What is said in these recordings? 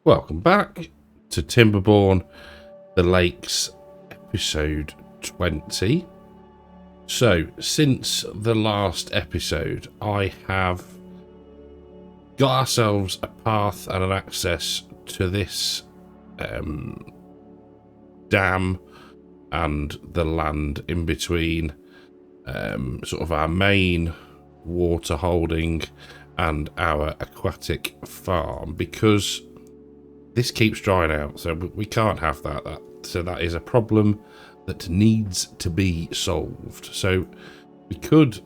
Welcome back to Timberborn, the Lakes, episode 20. So, since the last episode, I have got ourselves a path and an access to this dam and the land in between sort of our main water holding and our aquatic farm, because this keeps drying out, so we can't have that. So that is a problem that needs to be solved. So we could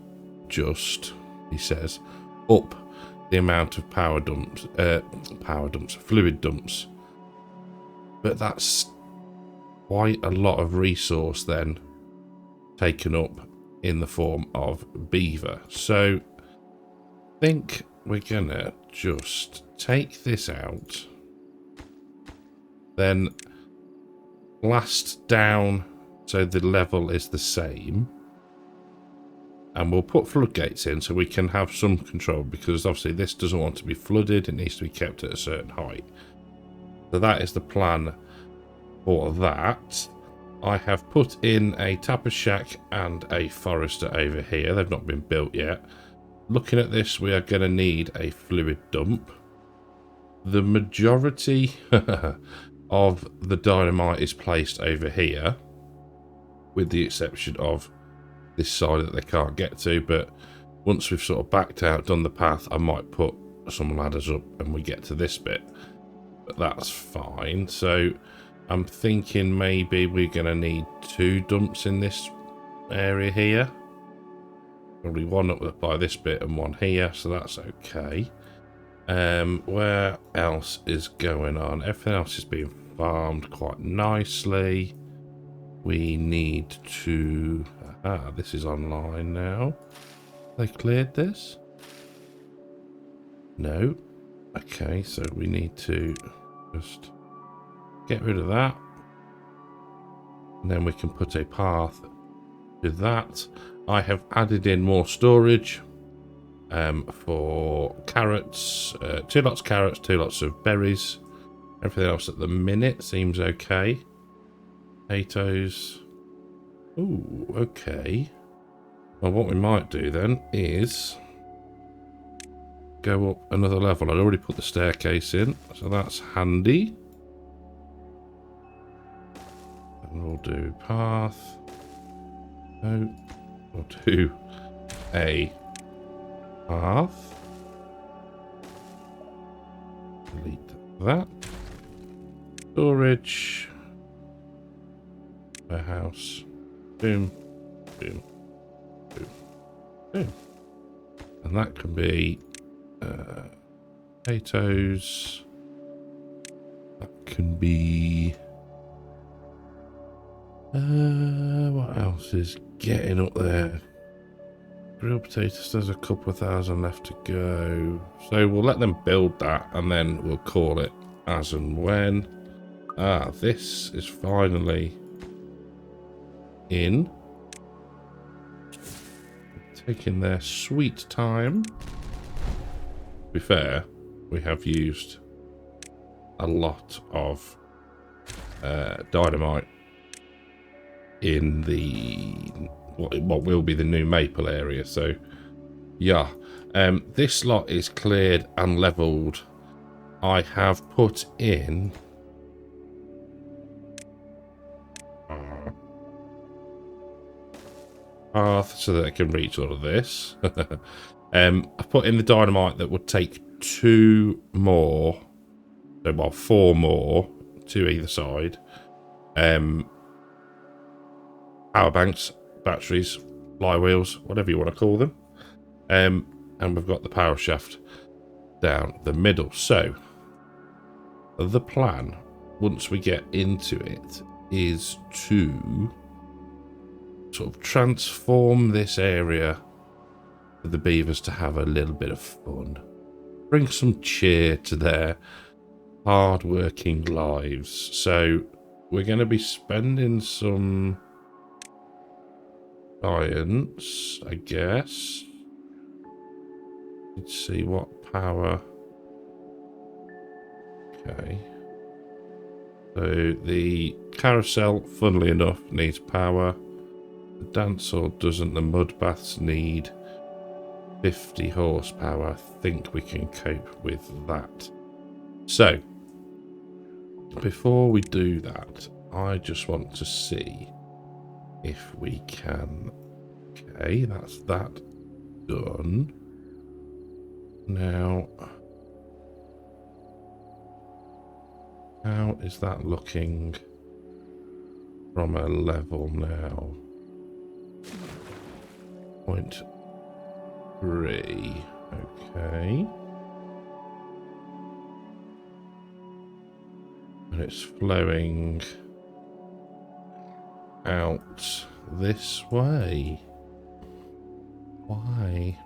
just, he says, up the amount of fluid dumps. But that's quite a lot of resource then taken up in the form of beaver. So I think we're gonna just take this out. Then blast down so the level is the same, and we'll put floodgates in so we can have some control, because obviously this doesn't want to be flooded, it needs to be kept at a certain height. So that is the plan for that. I have put in a tapper shack and a forester over here. They've not been built yet. Looking at this, we are going to need a fluid dump. The majority of the dynamite is placed over here, with the exception of this side that they can't get to. But once we've sort of backed out, done the path, I might put some ladders up and we get to this bit, but that's fine. So I'm thinking maybe we're going to need 2 dumps in this area here, probably one up by this bit and one here, so that's okay. Where else is going on? Everything else is being farmed quite nicely. We need to... this is online now. They cleared this? No. Okay, so we need to just get rid of that. And then we can put a path to that. I have added in more storage for carrots. 2 lots of carrots, 2 lots of berries. Everything else at the minute seems okay. Potatoes. Ooh, okay. Well, what we might do then is go up another level. I'd already put the staircase in, so that's handy. And we'll do path. No, we'll do a path. Delete that. Storage. Warehouse. Boom. Boom. Boom. Boom. And that can be potatoes. That can be... what else is getting up there? Grilled potatoes, there's a couple of thousand left to go. So we'll let them build that and then we'll call it as and when. This is finally in. Taking their sweet time. To be fair, we have used a lot of dynamite in the what will be the new maple area. So yeah, this lot is cleared and leveled. I have put in path so that I can reach all of this. I've put in the dynamite that would take 2 more, so well 4 more, 2 either side. Power banks, batteries, flywheels, whatever you want to call them. And we've got the power shaft down the middle. So the plan, once we get into it, is to sort of transform this area for the beavers to have a little bit of fun. Bring some cheer to their hard-working lives. So we're going to be spending some science, I guess. Let's see what power Okay. So the carousel, funnily enough, needs power. The dance hall doesn't. The mud baths need 50 horsepower. I think we can cope with that. So, before we do that, I just want to see if we can... Okay, that's that done. Now, how is that looking from a level now? 0.3. Okay. And it's flowing out this way. Why?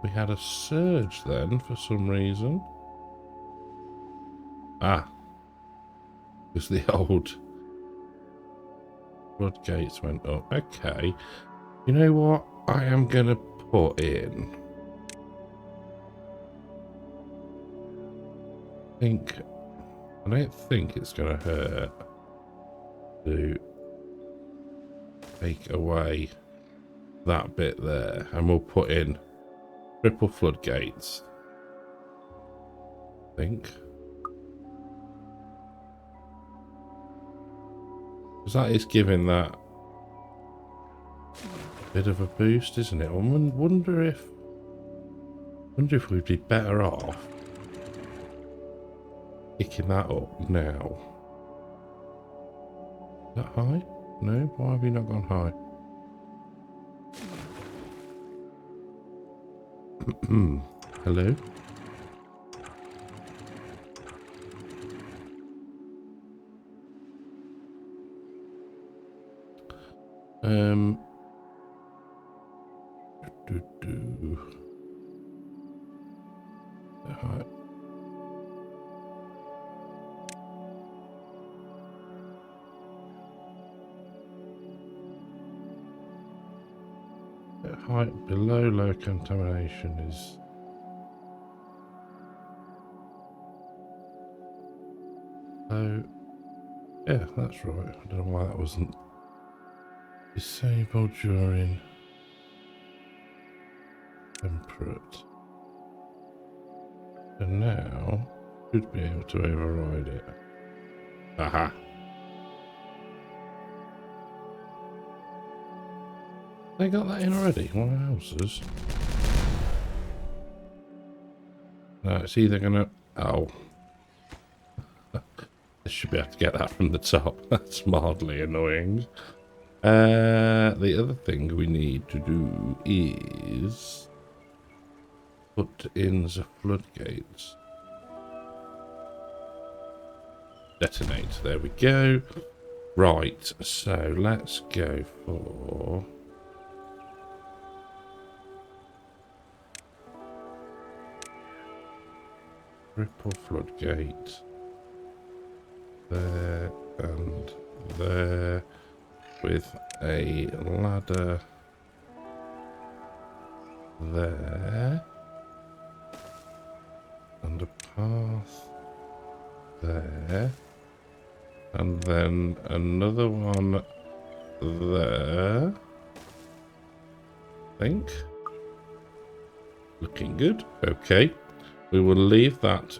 We had a surge then for some reason. Ah. Because the old floodgates went up. Okay. You know what? I am going to put in... I don't think it's going to hurt to take away that bit there. And we'll put in triple floodgates. I think. Because that is giving that bit of a boost, isn't it? I wonder if we'd be better off picking that up now. Is that high? No? Why have we not gone high? Hello? Height. Height below low contamination is... Oh, yeah, that's right. I don't know why that wasn't disabled during temperate. And now should be able to override it. Aha. They got that in already. What else's? No, it's either gonna... Oh. I should be able to get that from the top. That's mildly annoying. The other thing we need to do is put in the floodgates. Detonate. There we go. Right, so let's go for... triple floodgate. There and there. With a ladder there. And a path there. And then another one there. I think. Looking good. Okay. We will leave that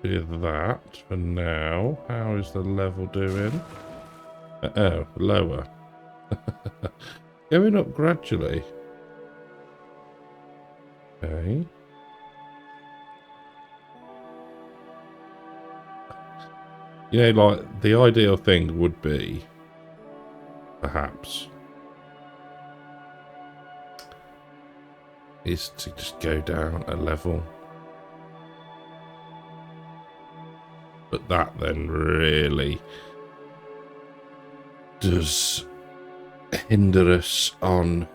to that for now. How is the level doing? Oh, lower. Going up gradually. Okay. You know, like, the ideal thing would be, perhaps, is to just go down a level. But that then really does hinder us on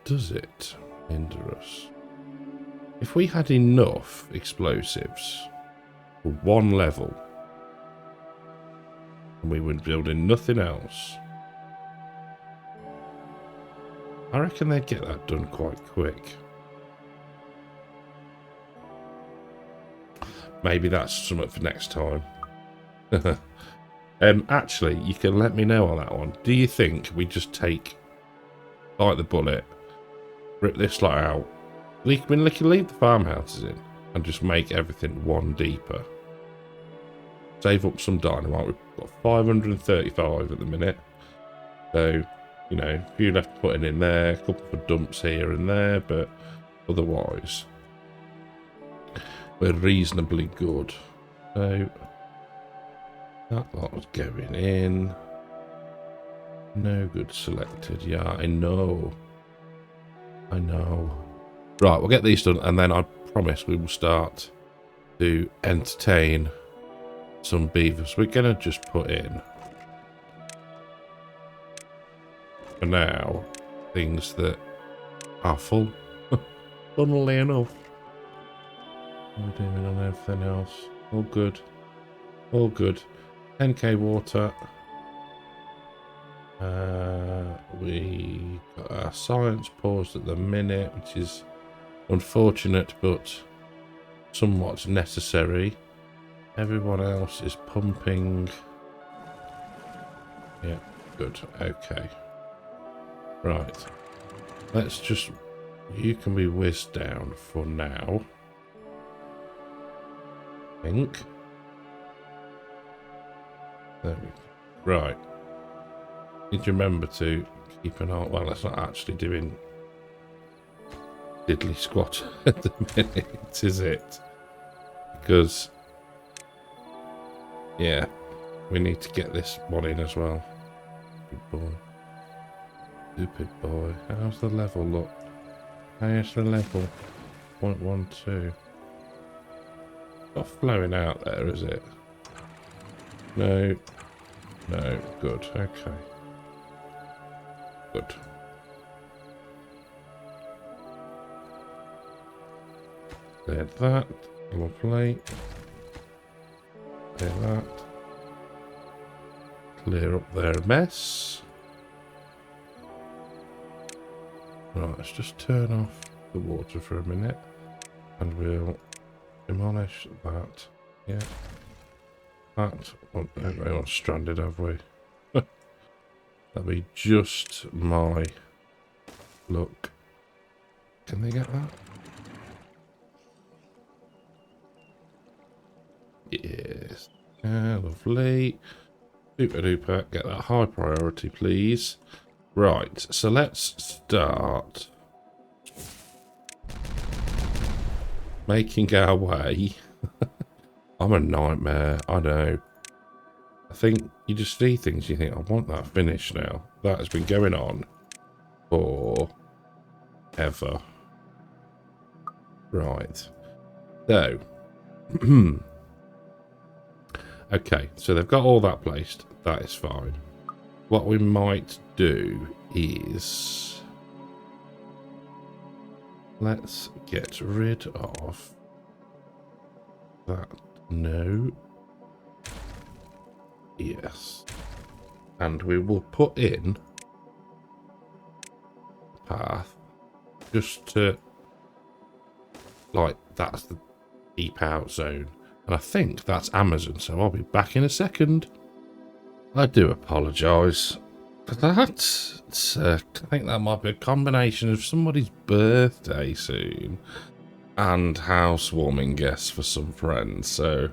does it hinder us? If we had enough explosives for one level and we were building nothing else, I reckon they'd get that done quite quick. Maybe that's something for next time. Actually, you can let me know on that one. Do you think we just take, bite the bullet, rip this lot out? We can leave the farmhouses in and just make everything one deeper. Save up some dynamite. We've got 535 at the minute. So, you know, a few left putting in there, a couple of dumps here and there, but otherwise, we're reasonably good. So, that lot's going in. No good selected. Yeah, I know. I know. Right, we'll get these done, and then I promise we will start to entertain some beavers. We're going to just put in, for now, things that are full. Funnily enough. What are we doing on everything else? All good. All good. 10k water. We got our science paused at the minute, which is unfortunate but somewhat necessary. Everyone else is pumping. Yeah, good. Okay. Right. Let's just... You can be whizzed down for now. I think. There we go. Right. Need to remember to keep an eye... Well, that's not actually doing diddly squat at the minute, is it? Because... Yeah, we need to get this one in as well. Good boy. Stupid boy. How's the level look? How's the level? 0.12. Not flowing out there, is it? No. No. Good. Okay. Good. Clear that. Lovely. Clear that. Clear up their mess. Right, let's just turn off the water for a minute and we'll demolish that. Yeah. That. Oh, we're not stranded, have we? That'll be just my luck. Can they get that? Yes. Yeah, lovely. Super duper. Get that high priority, please. Right, so let's start making our way. I'm a nightmare, I know. I think you just see things, you think, I want that finished now. That has been going on for ever. Right. So. Okay, so they've got all that placed. That is fine. What we might do is... Let's get rid of that. No. Yes. And we will put in a path just to... Like, that's the deep out zone. And I think that's Amazon, so I'll be back in a second. I do apologise for that. I think that might be a combination of somebody's birthday soon and housewarming guests for some friends. So,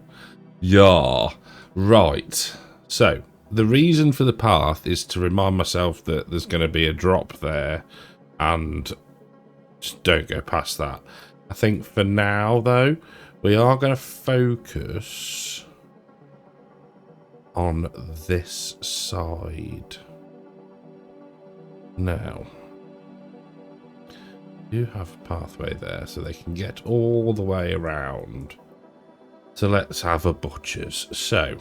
yeah. Right. So, the reason for the path is to remind myself that there's going to be a drop there and just don't go past that. I think for now, though, we are going to focus on this side. Now, you have a pathway there so they can get all the way around. So let's have a butcher's. So,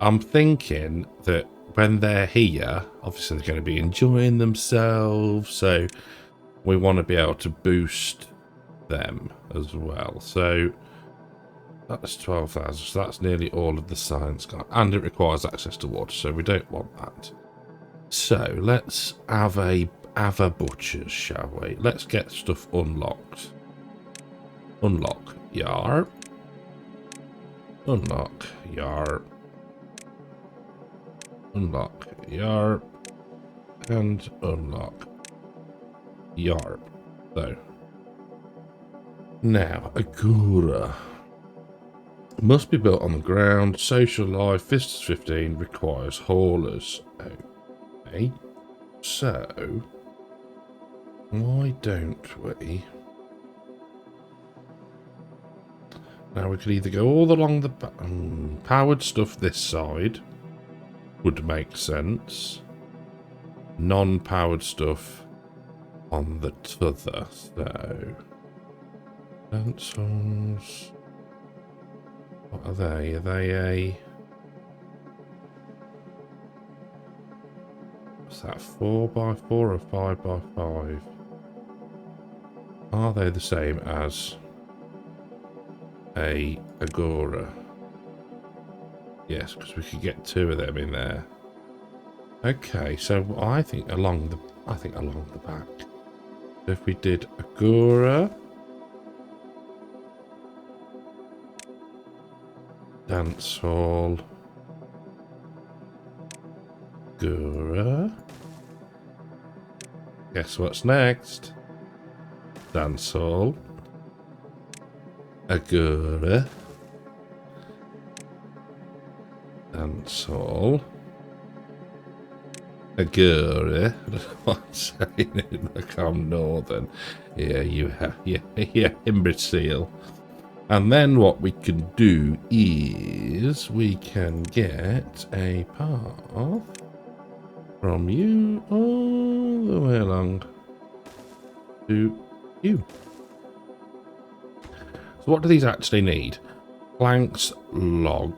I'm thinking that when they're here, obviously they're going to be enjoying themselves, so we want to be able to boost them as well. So that's 12,000, so that's nearly all of the science gone, and it requires access to water, so we don't want that. So let's have a butcher's, shall we? Let's get stuff unlocked. Unlock. Yarp. Unlock. Yarp. Unlock. Yarp. And unlock. Yarp. So. Now, Agora. Must be built on the ground. Social life. Visitors 15 requires haulers. Okay. So. Why don't we? Now we could either go all along the powered stuff this side. Would make sense. Non-powered stuff on the t'other. So. Dance halls. What are they? Are they a... What's that? 4x4 or 5x5? Are they the same as a Agora? Yes, because we could get 2 of them in there. Okay, so I think along the back. So if we did Agora, dance hall, Agora. Guess what's next? Dance hall, Agora, dance hall, Agora. I'm saying it like I'm northern. Yeah, you have. Yeah, imbecile. And then what we can do is we can get a path from you all the way along to you. So what do these actually need? Planks, log,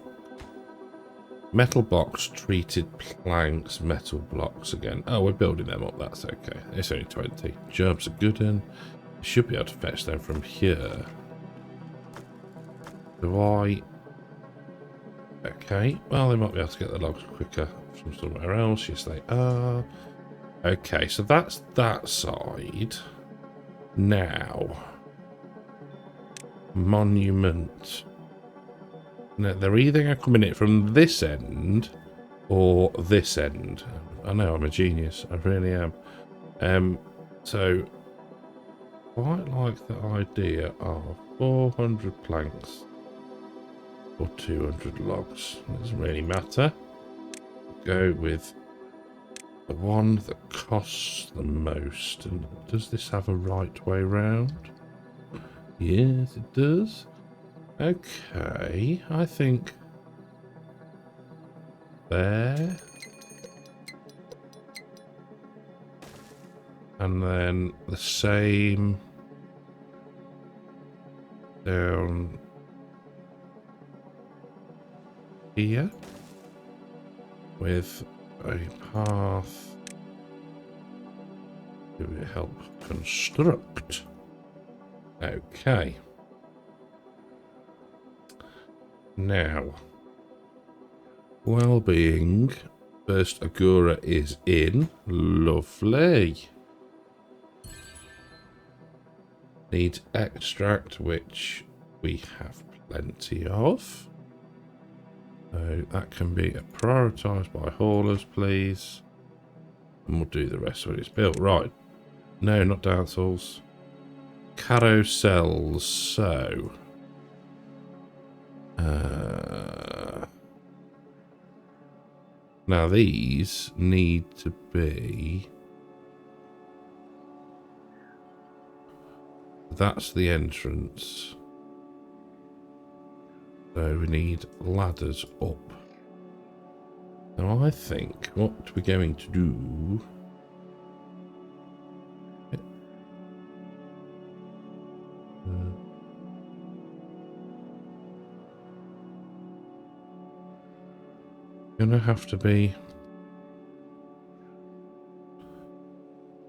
metal box, treated planks, metal blocks again. Oh, we're building them up, that's okay. It's only 20. Gerbs are good in. Should be able to fetch them from here. Do I... Okay, well they might be able to get the logs quicker from somewhere else. Yes, they are. Okay, so that's that side. Now... Monument. Now, they're either going to come in it from this end or this end. I know, I'm a genius. I really am. So, quite like the idea of 400 planks or 200 logs. It doesn't really matter. Go with the one that costs the most. And does this have a right way round? Yes, it does. Okay, I think there. And then the same down here with a path to help construct. Okay. Now, well-being. First Agora is in. Lovely. Needs extract, which we have plenty of. So that can be prioritised by haulers, please. And we'll do the rest when it's built. Right. No, not dance halls. Carousels. So... now these need to be... That's the entrance. So we need ladders up. Now I think what we're going to do... gonna have to be...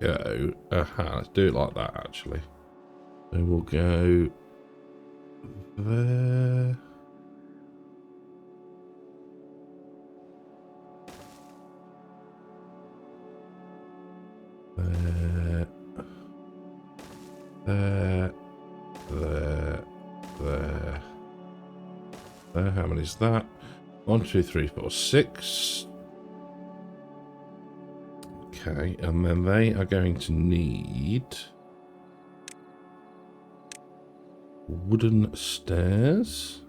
Go... Aha, let's do it like that actually. So we'll go... there... There. There. There. There. There. How many is that? 1, 2, 3, 4, 6. Okay, and then they are going to need wooden stairs.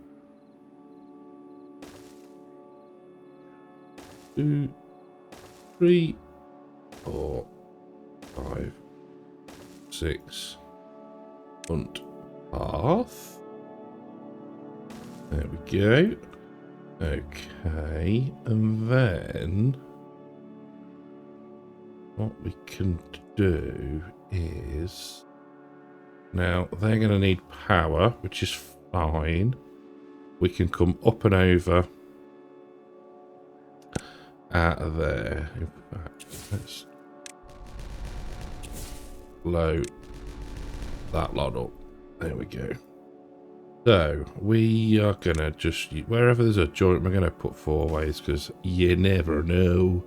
2, 3, 4, 5, 6. Front path. There we go. Okay, and then what we can do is, now they're going to need power, which is fine. We can come up and over there. In fact, let's blow that lot up. There we go. So we are going to just, wherever there's a joint, we're going to put 4 ways because you never know.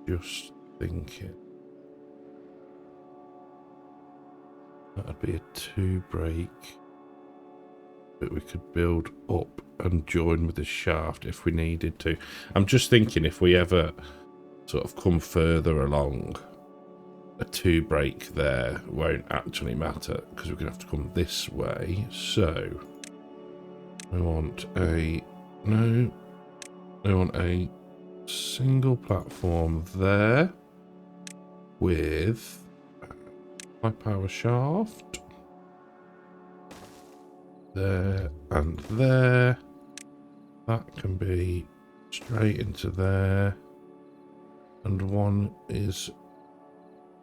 Just thinking. That'd be a 2 break. But we could build up and join with the shaft if we needed to. I'm just thinking if we ever sort of come further along, a 2 break there won't actually matter because we're going to have to come this way. So we want a single platform there with high power shaft there and there. That can be straight into there, and one is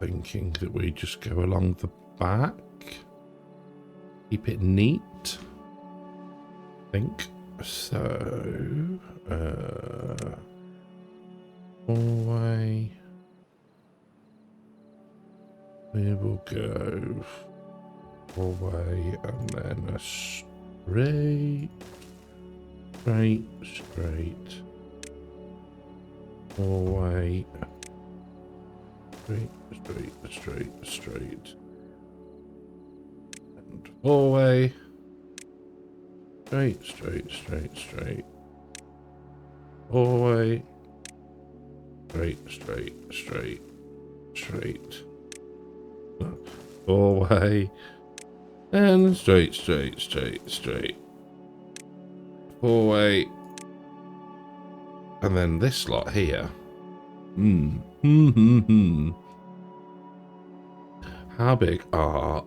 thinking that we just go along the back, keep it neat. I think so. Hallway. We will go hallway and then a straight hallway. Straight. And hallway. Straight. Hallway. Straight. Hallway. And straight. Hallway. And then this lot here. How big are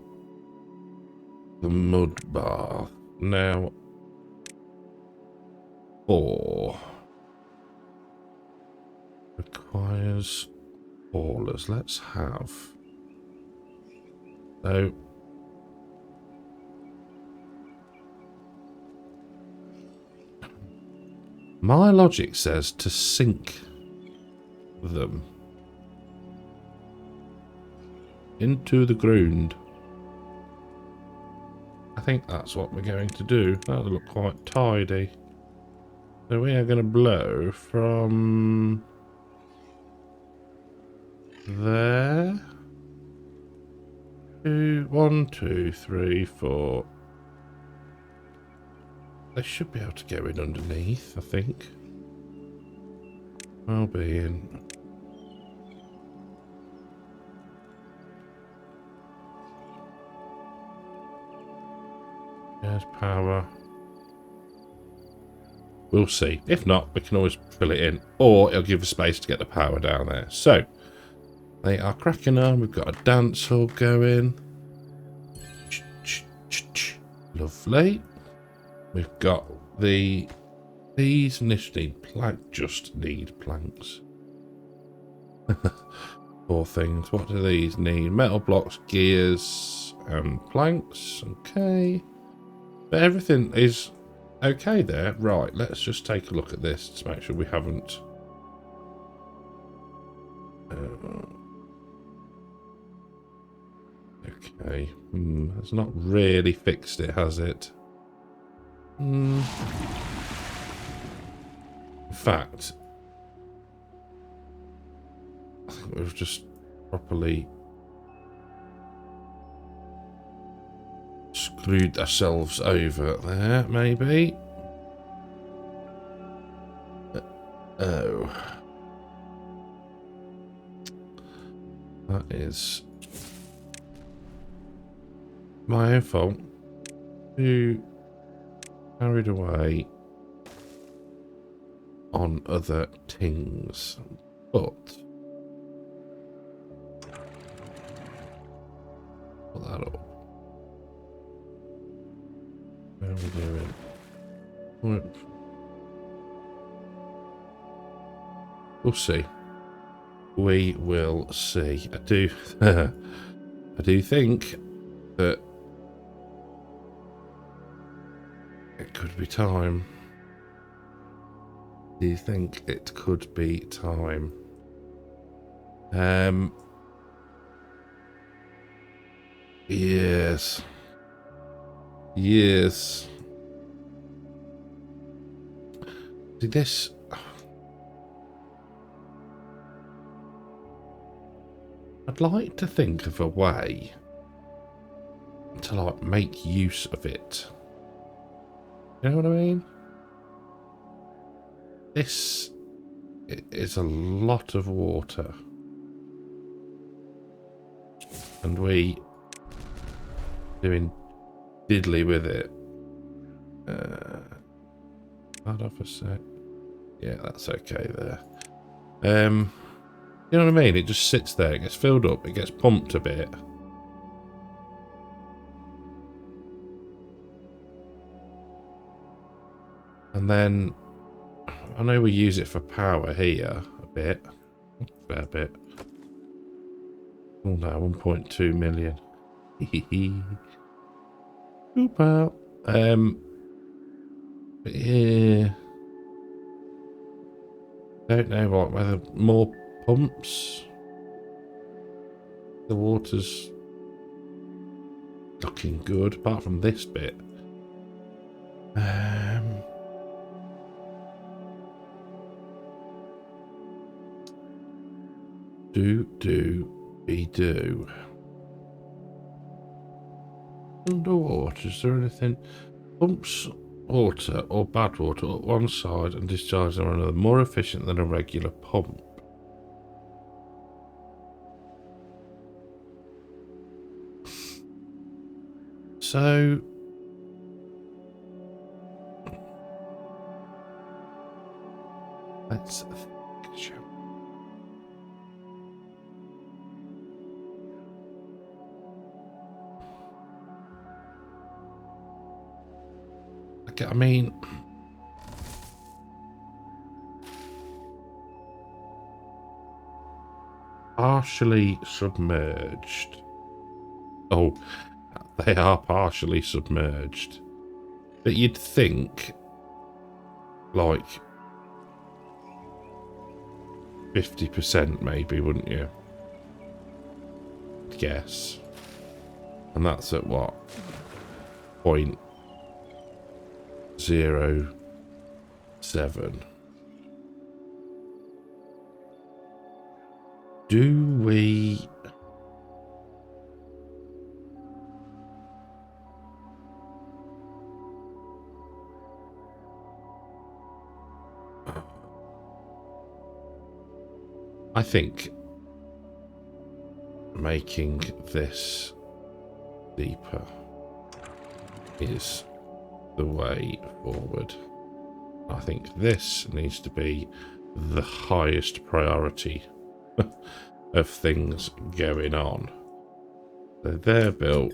the mud bath? Now, 4 requires haulers. Let's have. So my logic says to sink them into the ground. I think that's what we're going to do. That'll look quite tidy. So we are going to blow from there to 1, 2, 3, 4. They should be able to go in underneath, I think. I'll be in. There's power. We'll see. If not, we can always fill it in, or it'll give us space to get the power down there. So they are cracking on. We've got a dance hall going. Lovely. We've got these initially just need planks. 4 things. What do these need? Metal blocks, gears, and planks. Okay. But everything is okay there. Right, let's just take a look at this to make sure we haven't... Okay. It's not really fixed it, has it? In fact, I think we've just properly screwed ourselves over there, maybe. Oh. That is my own fault. Too carried away on other things. But put that up. How are we doing? We'll see. We will see. I do I do think that it could be time. Do you think it could be time? Yes. Yes. See this. I'd like to think of a way to like make use of it. You know what I mean? This is a lot of water. And we doing diddly with it. Hold off a sec. Yeah, that's okay there. You know what I mean? It just sits there, it gets filled up, it gets pumped a bit. And then, I know we use it for power here, a bit. A fair bit. Oh no, 1.2 million. Hehehe. Super. But yeah. Don't know what, whether more pumps. The water's looking good, apart from this bit. Do. Underwater, is there anything? Pumps water or bad water at one side and discharge them on another, more efficient than a regular pump. So let's think. I mean, partially submerged. Oh, they are partially submerged. But you'd think, like, 50% maybe, wouldn't you? I'd guess. And that's at what? 0.07. Do we... I think making this deeper is the way forward. I think this needs to be the highest priority of things going on. So they're built,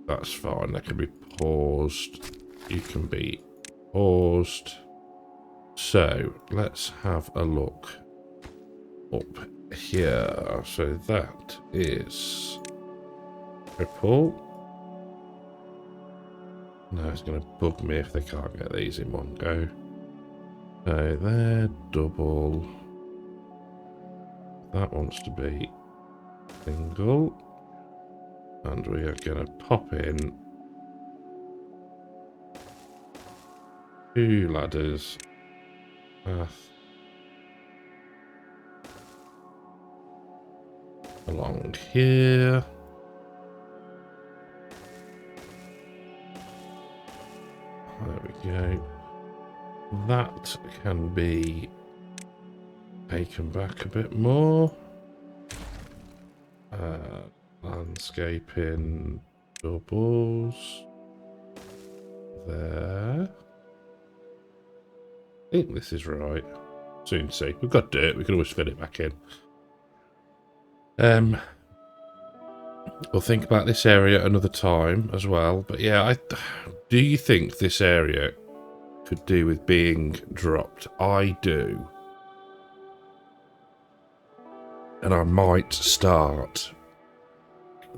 that's fine, they can be paused, you can be paused. So let's have a look up here. So that is triple. No, it's going to bug me if they can't get these in one go. So they're double. That wants to be single. And we are going to pop in 2 ladders. Path along here. There we go. That can be taken back a bit more. Landscaping doubles. There. I think this is right. Soon to see. We've got dirt. We can always fit it back in. We'll think about this area another time as well. But yeah, do you think this area could do with being dropped? I do. And I might start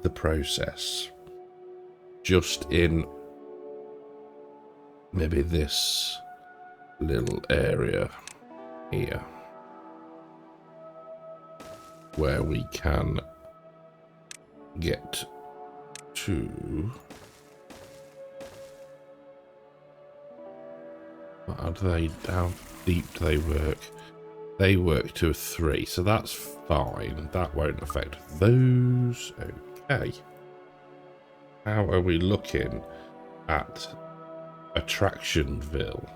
the process just in maybe this little area here where we can get to how deep do they work? They work to a 3, so that's fine. That won't affect those. Okay. How are we looking at Attractionville?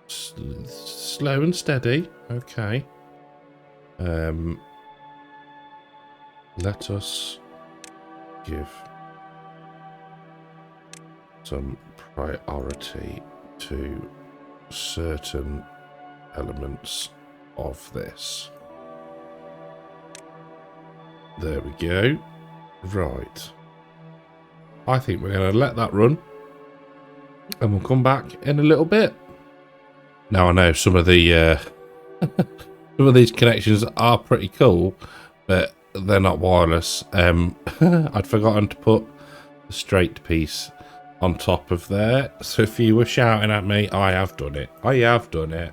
Slow and steady. Okay. Let us give some priority to certain elements of this. There we go. Right. I think we're going to let that run. And we'll come back in a little bit. Now I know some of the some of these connections are pretty cool, but they're not wireless. I'd forgotten to put the straight piece on top of there. So if you were shouting at me, I have done it. I have done it.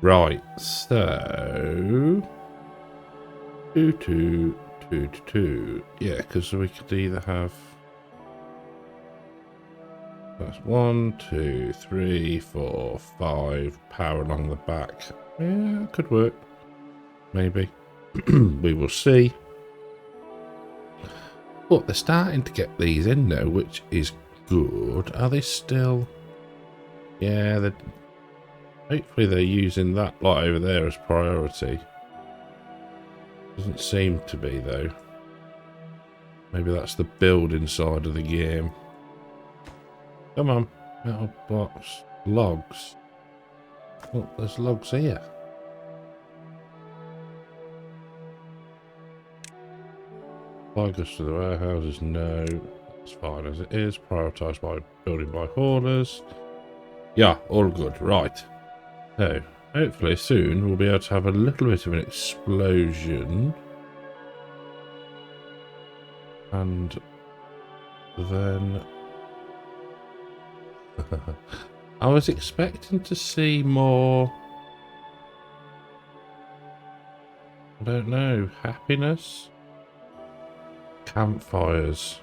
Right, so 2, 2, 2, 2. Yeah, because we could either have that's 1, 2, 3, 4, 5 power along the back. Yeah, could work. Maybe. We will see. But they're starting to get these in now, which is good. Are they still? Yeah, hopefully they're using that lot over there as priority. Doesn't seem to be though. Maybe that's the building side of the game. Come on, metal box, logs. Oh, there's logs here. Focus to the warehouses, no. It's fine as it is. Prioritised by building by haulers. Yeah, all good. Right. So, hopefully soon we'll be able to have a little bit of an explosion. And then I was expecting to see more, I don't know, happiness? Campfires.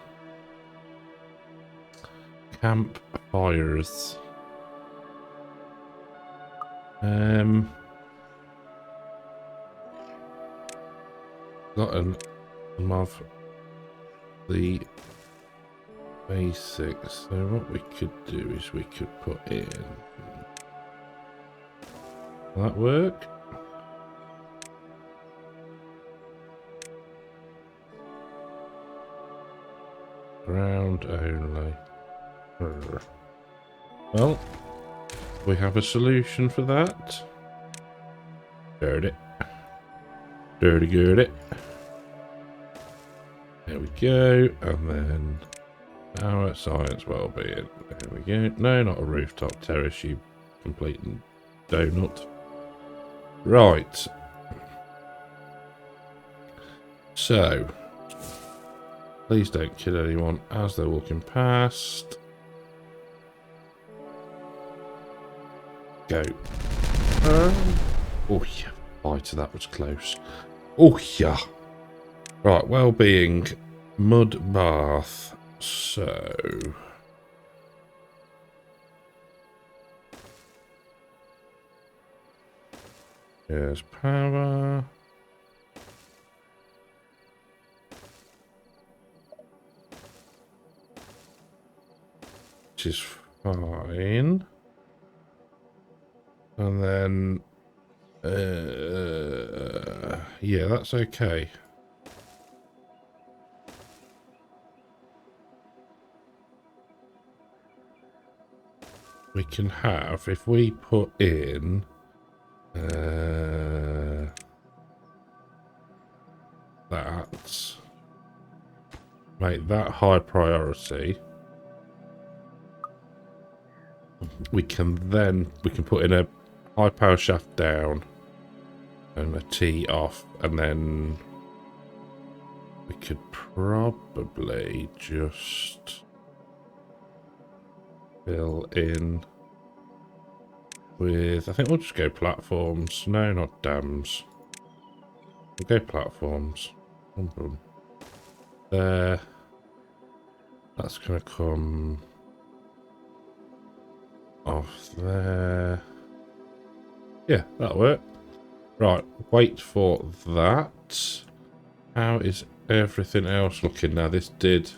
Campfires. Got some of the basics. So what we could do is we could put in. Will that work? Ground only. Well, we have a solution for that. Dirty. Dirty, dirty. There we go. And then our science well-being. There we go. No, not a rooftop terrace, you complete donut. Right. So, please don't kill anyone as they're walking past. Go. Oh yeah, bite, that was close. Oh yeah. Right, well-being Mud bath. So here's power. Which is fine. And then yeah, that's okay. We can have, if we put in that, make that high priority, we can put in a high power shaft down and a T off, and then we could probably just fill in with, I think we'll just go platforms. No, not dams. We'll go platforms. Boom, boom. There. That's going to come off there. Yeah, that'll work. Right, wait for that. How is everything else looking now? This did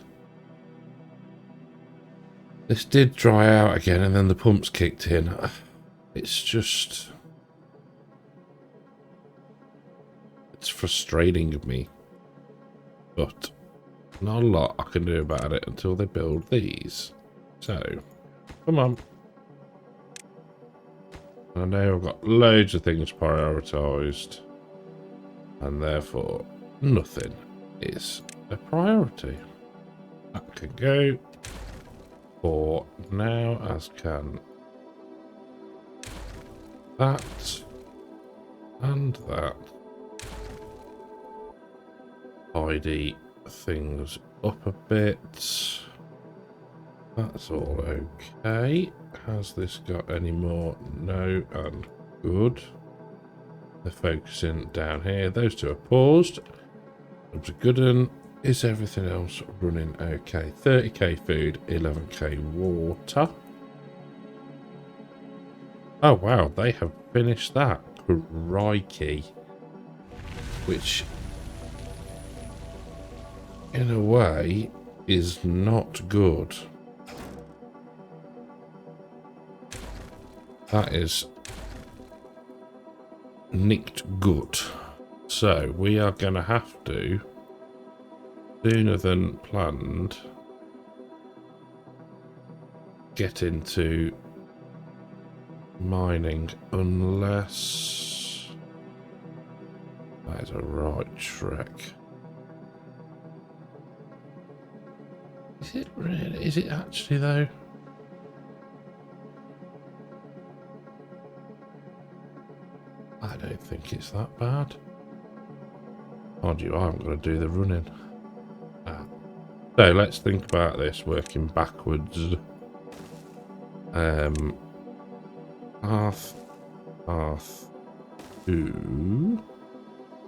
dry out again, and then the pumps kicked in. It's just, it's frustrating me, but not a lot I can do about it until they build these. So, come on. I know I've got loads of things prioritised, and therefore nothing is a priority. That can go for now, as can that and that. Tidy things up a bit. That's all okay. Has this got any more? No, and good. They're focusing down here. Those two are paused. That's a good one. Is everything else running okay? 30k food, 11k water. Oh wow, they have finished that. Crikey. Which, in a way, is not good. That is nicked good. So we are going to have to, sooner than planned, get into mining, unless that is a right trek. Is it really? Is it actually though? I don't think it's that bad. Mind you, I'm going to do the running. So let's think about this, working backwards. Path 2.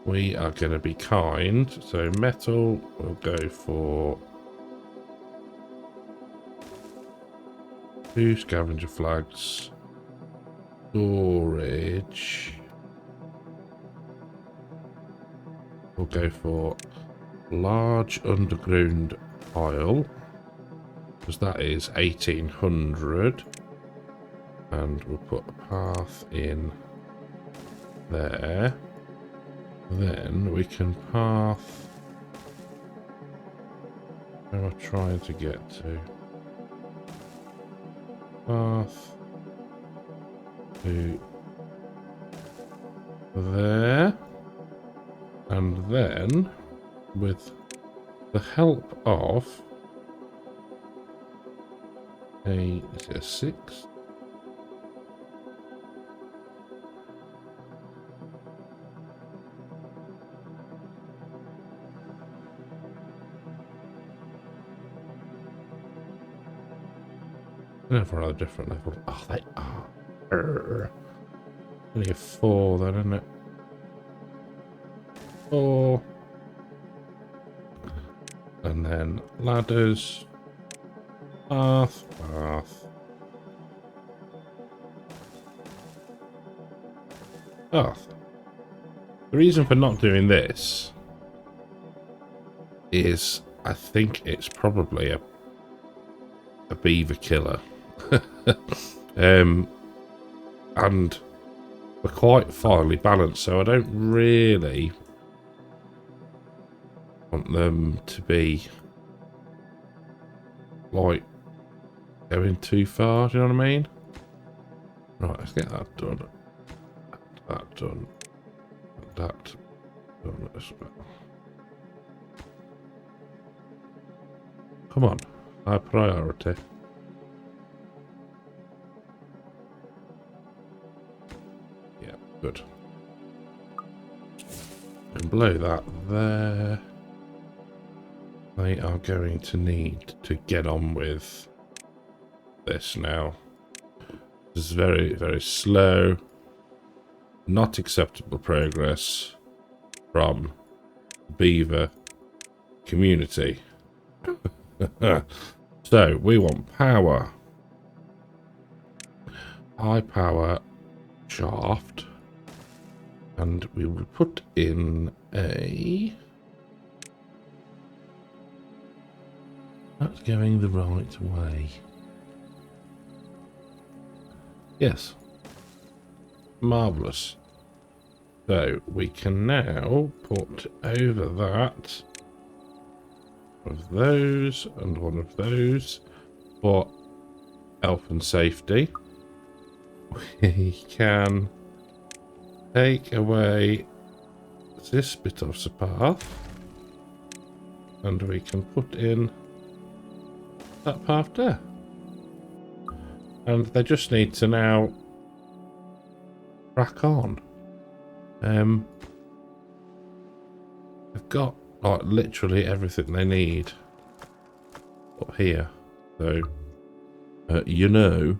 We are going to be kind. So metal, we'll go for 2 scavenger flags. Storage. We'll go for large underground pile, because that is 1800, and we'll put a path in there. Then we can path, where am I trying to get to? Path to there, and then with the help of is it a 6? They're for a different level. Oh, they are. Only a 4 then, isn't it? 4. And And then ladders. Path, path. Path. The reason for not doing this is I think it's probably a beaver killer. And we're quite finely balanced, so I don't really want them to be like going too far, do you know what I mean? Right, let's get that done. That done. That done as well. Come on, high priority. Yeah, good. And below that there, they are going to need to get on with this now. This is very, very slow. Not acceptable progress from beaver community. So we want power. High power shaft. And we will put in a... That's going the right way. Yes. Marvellous. So we can now put over that one of those and one of those for health and safety. We can take away this bit of the path and we can put in that path there. And they just need to now crack on. They've got like literally everything they need up here. So, you know,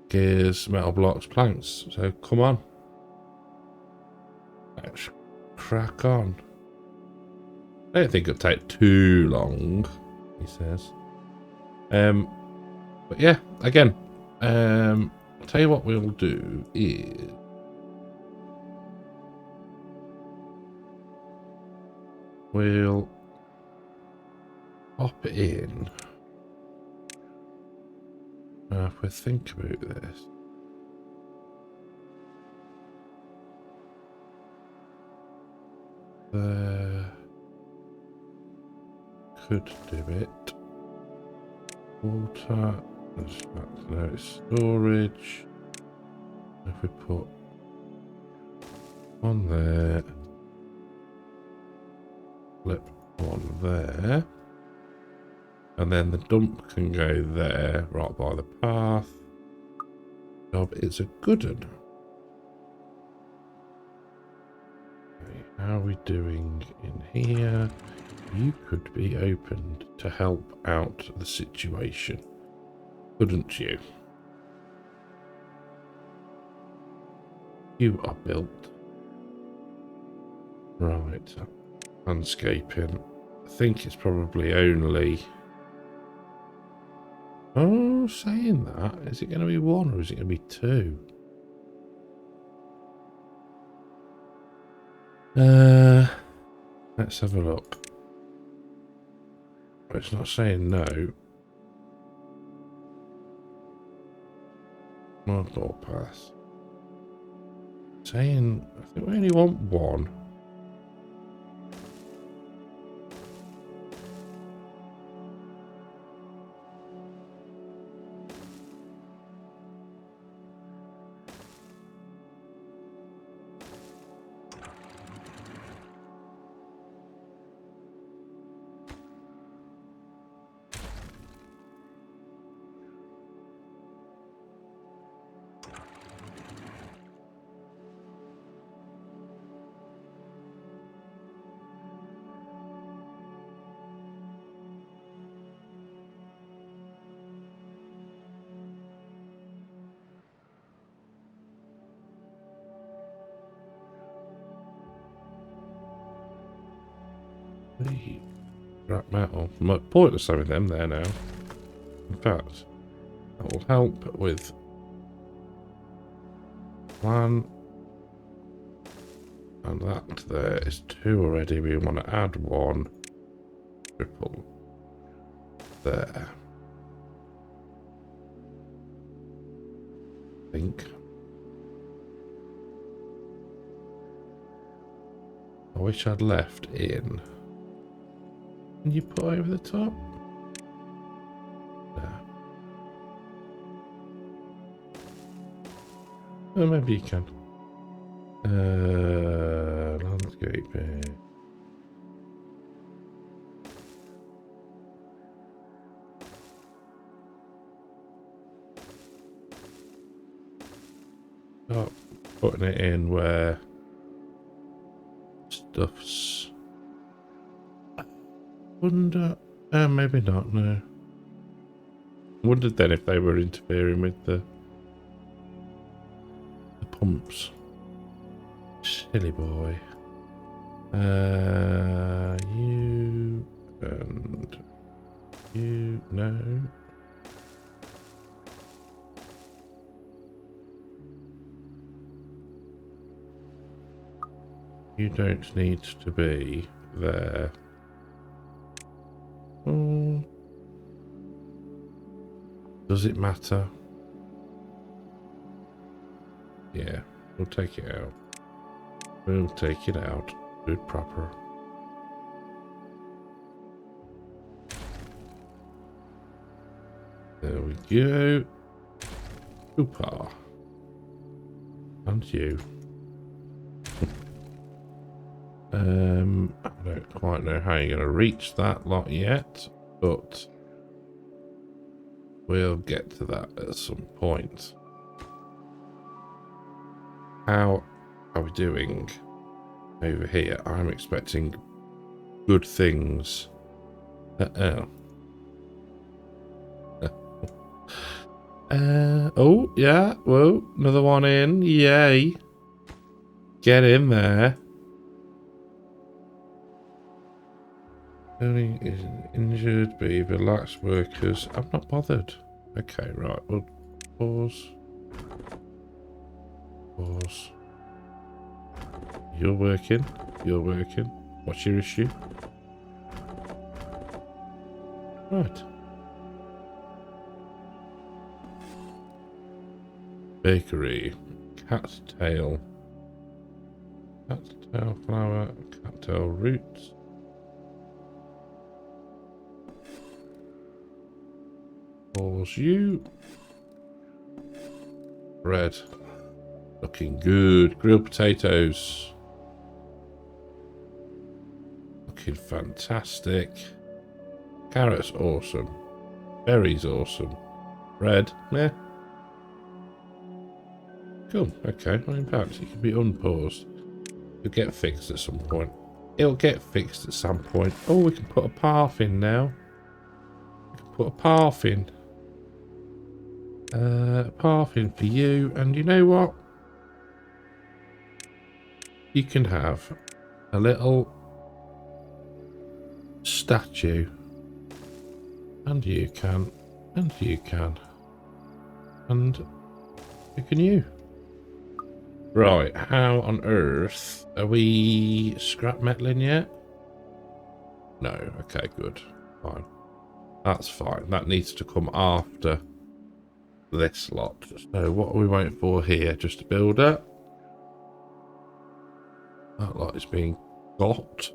gears, metal blocks, planks. So come on. Let's crack on. I don't think it'll take too long, he says. But yeah, again, I'll tell you what we'll do is we'll pop it in. If we think about this. There could do it. Water. No, it's storage. If we put one there, flip one there, and then the dump can go there, right by the path. Job is a good one. Okay, how are we doing in here? You could be opened to help out the situation, couldn't you? You are built. Right. Landscaping. I think it's probably only... Oh, saying that, is it going to be one or is it going to be two? Let's have a look. It's not saying no. More door pass. Saying, I think we only want one. Scrap metal. Pointless having them there now. In fact, that will help with plan. And that there is 2 already. We want to add 1 triple there. I think. I wish I'd left in. Can you put over the top? There. Oh, maybe you can. Landscaping. Start putting it in where stuff's. Wonder. Maybe not. No. Wondered then if they were interfering with the pumps. Silly boy. You and you. No. You don't need to be there. Does it matter? Yeah, we'll take it out. We'll take it out. Do it proper. There we go. Super. And you. I don't quite know how you're going to reach that lot yet, but we'll get to that at some point. How are we doing over here? I'm expecting good things. Oh, yeah. Whoa, another one in. Yay. Get in there. Only injured, beaver, lax workers. I'm not bothered. Okay, right. We'll pause. Pause. You're working. You're working. What's your issue? Right. Bakery. Cat's tail. Cat's tail flour. Cattail roots. Pause you. Bread. Looking good. Grilled potatoes. Looking fantastic. Carrots, awesome. Berries, awesome. Bread, meh. Cool, okay. Well, in fact, it can be unpaused. It'll get fixed at some point. It'll get fixed at some point. Oh, we can put a path in now. We can put a path in. Path in for you. And you know what? You can have a little statue. And you can. And you can. And who can you? Right, how on earth are we scrap metaling yet? No, okay, good. Fine. That's fine. That needs to come after this lot. So what are we waiting for here? Just a builder. That lot is being got.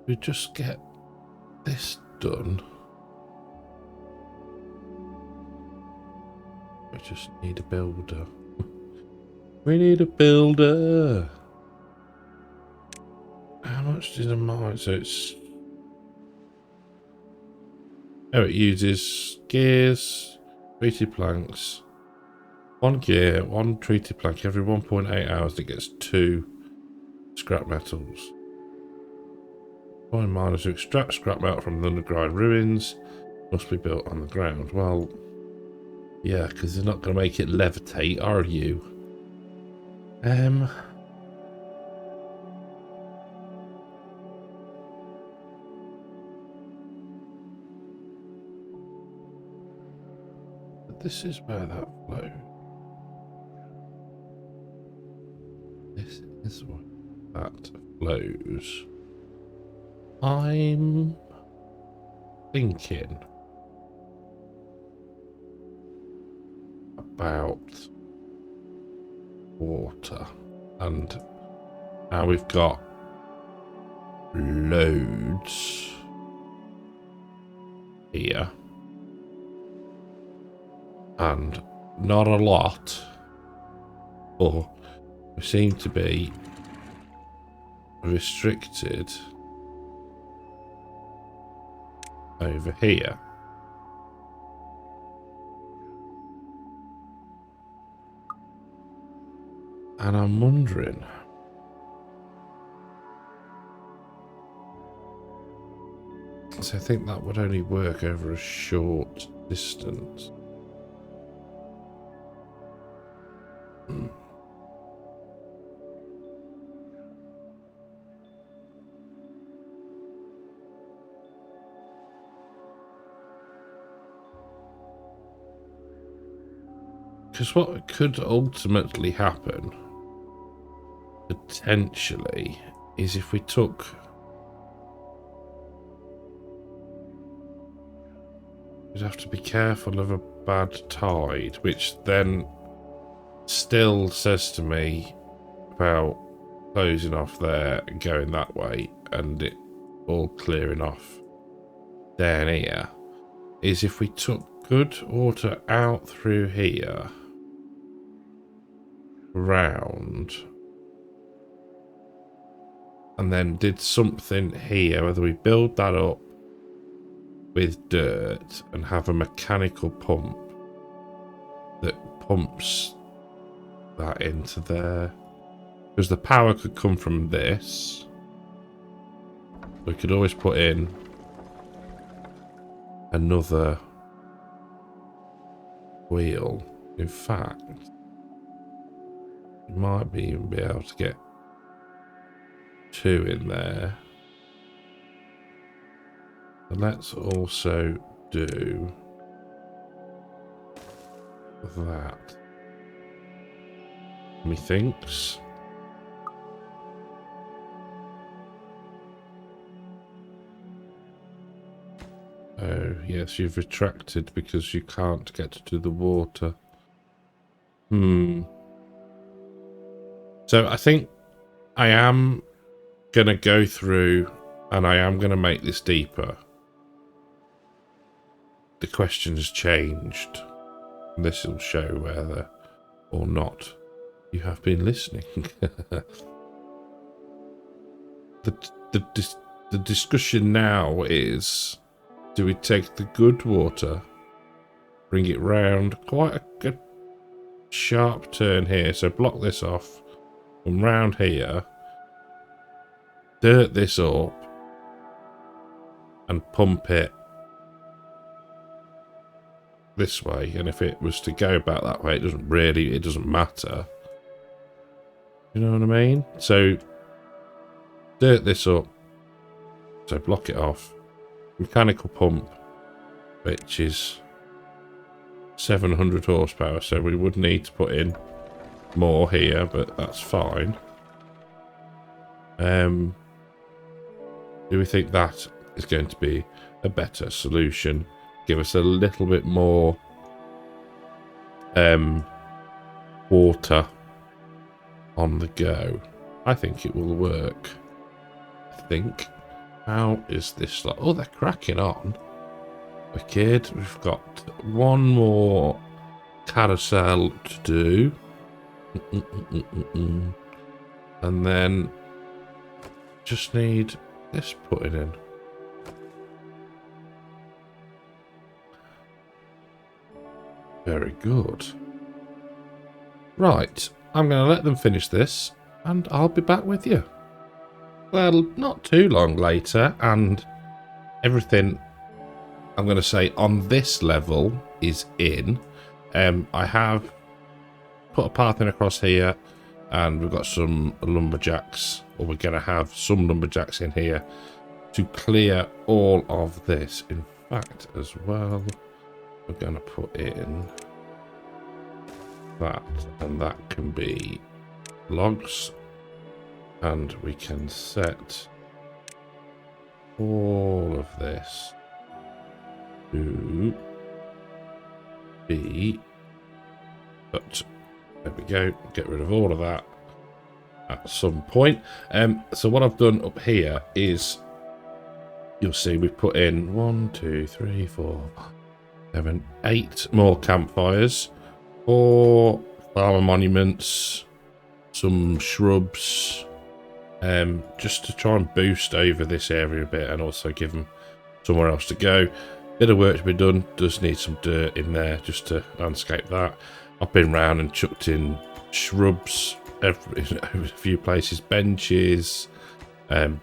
We just get this done. We just need a builder. We need a builder. How much did a mine? So it's... Oh, it uses gears, treated planks. 1 gear, 1 treated plank every 1.8 hours. It gets 2 scrap metals. Mine miners to extract scrap metal from the underground ruins must be built on the ground. Well, yeah, because they're not going to make it levitate, are you? this is where that flows. This is where that flows. I'm thinking about water and now we've got loads here and not a lot, or we seem to be restricted over here. And I'm wondering, so I think that would only work over a short distance. Because what could ultimately happen, potentially, is if we took... We'd have to be careful of a bad tide, which then still says to me about closing off there and going that way and it all clearing off down here, is if we took good water out through here, round, and then did something here, whether we build that up with dirt and have a mechanical pump that pumps that into there, because the power could come from this. We could always put in another wheel. In fact, you might even be able to get two in there. And let's also do that. Methinks. Oh, yes, you've retracted because you can't get to the water. So I think I am going to go through and I am going to make this deeper. The question has changed. This will show whether or not you have been listening. The discussion now is, do we take the good water, bring it round, quite a good sharp turn here, so block this off, come round here, dirt this up, and pump it this way, and if it was to go back that way, it doesn't matter. You know what I mean? So dirt this up, so block it off, mechanical pump, which is 700 horsepower, so we would need to put in more here, but that's fine. Do we think that is going to be a better solution? Give us a little bit more water on the go. I think it will work. I think. How is this like? Oh, they're cracking on. Wicked. We've got one more carousel to do. And then just need this putting in. Very good. Right, I'm going to let them finish this, and I'll be back with you. Well, not too long later, and everything I'm going to say on this level is in. I have put a path in across here, and we've got some lumberjacks, or we're going to have some lumberjacks in here to clear all of this. In fact, as well, we're going to put in that, and that can be logs, and we can set all of this to be, but there we go, get rid of all of that at some point. So what I've done up here is, you'll see we've put in 1, 2, 3, 4, 7, 8 more campfires, 4 flower monuments, some shrubs, just to try and boost over this area a bit and also give them somewhere else to go. Bit of work to be done, does need some dirt in there just to landscape that. I've been round and chucked in shrubs over a few places, benches,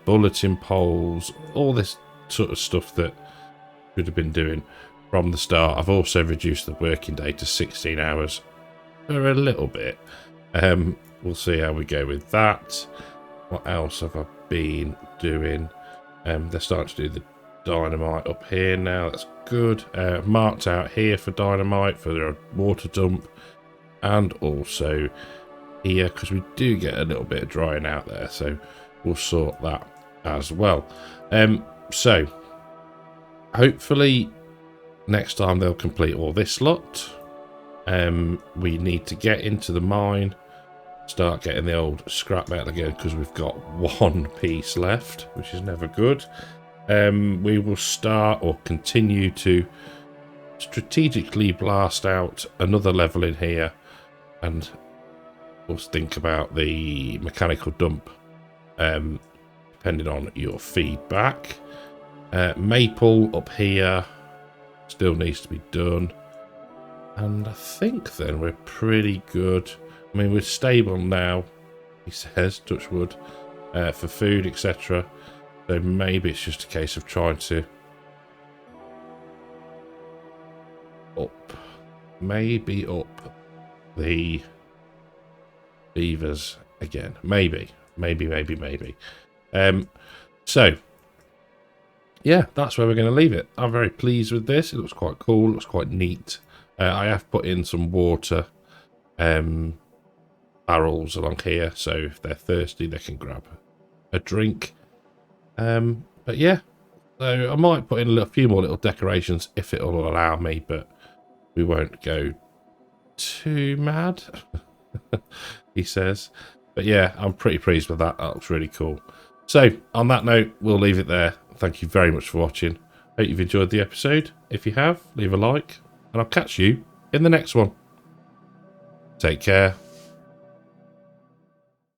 bulletin poles, all this sort of stuff that should have been doing from the start. I've also reduced the working day to 16 hours for a little bit. We'll see how we go with that. What else have I been doing? They're starting to do the dynamite up here now. That's good. Marked out here for dynamite for the water dump, and also here because we do get a little bit of drying out there, so we'll sort that as well. So hopefully next time they'll complete all this lot. We need to get into the mine, start getting the old scrap metal again, because we've got 1 piece left, which is never good. We will start or continue to strategically blast out another level in here, and we'll think about the mechanical dump, depending on your feedback. Maple up here still needs to be done, and I think then we're pretty good. I mean, we're stable now, he says, touch wood, for food, etc. So maybe it's just a case of trying to up the beavers again. Maybe. So yeah, that's where we're going to leave it. I'm very pleased with this. It looks quite cool. It looks quite neat. I have put in some water barrels along here, so if they're thirsty they can grab a drink. But yeah, so I might put in a few more little decorations if it'll allow me, but we won't go too mad, he says. But yeah, I'm pretty pleased with that. That looks really cool. So on that note, we'll leave it there. Thank you very much for watching. Hope you've enjoyed the episode. If you have, leave a like, and I'll catch you in the next one. Take care.